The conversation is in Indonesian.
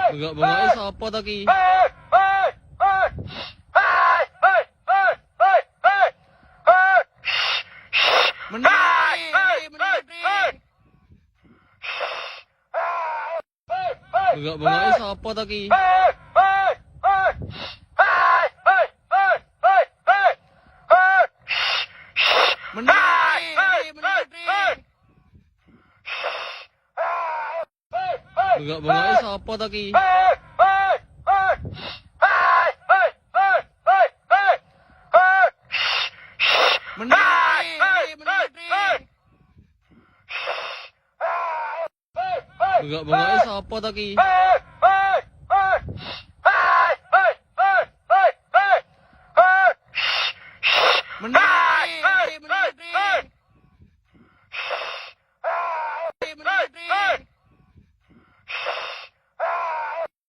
Bengak-bengake sapa to ki? Bengak-bengake sapa to ki? Bengak-bengake sapa to ki? Bengak-bengake sapa to ki?